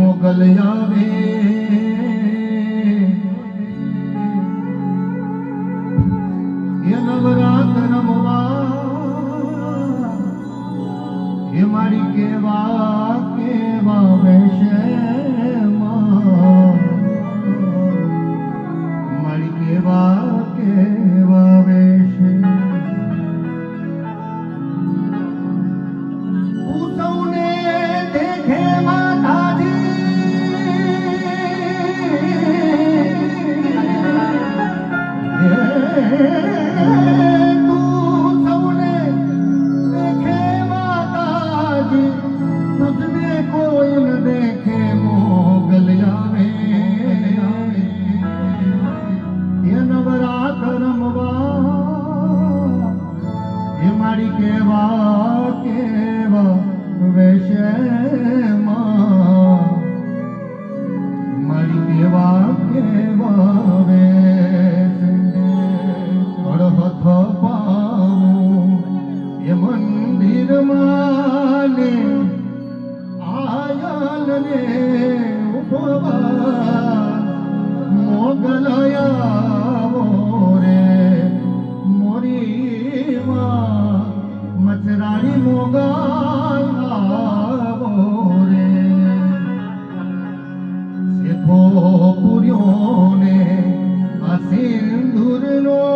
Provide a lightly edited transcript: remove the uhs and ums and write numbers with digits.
મોગલ આવે એ નવરાત રમવા એ મારી કેવા કેવા વેશે મારી કેવા કેવા વેશે સૌને દેખે તું સૌને દેખે માતાજી તુझने કોઈ ન દેખે મોગલ આવે એ નવરાત રમવા એ મારી કેવા કેવા વેશે મારી કેવા કેવા વેશે અડહથ પાવું એ મંદિરમાં ને આયન ને ઉપવાસ મોગલ આવો રે મોરી મચરાણી મોગલ આવો રે શેઠો પૂર્યો ને આ સિંદૂરનો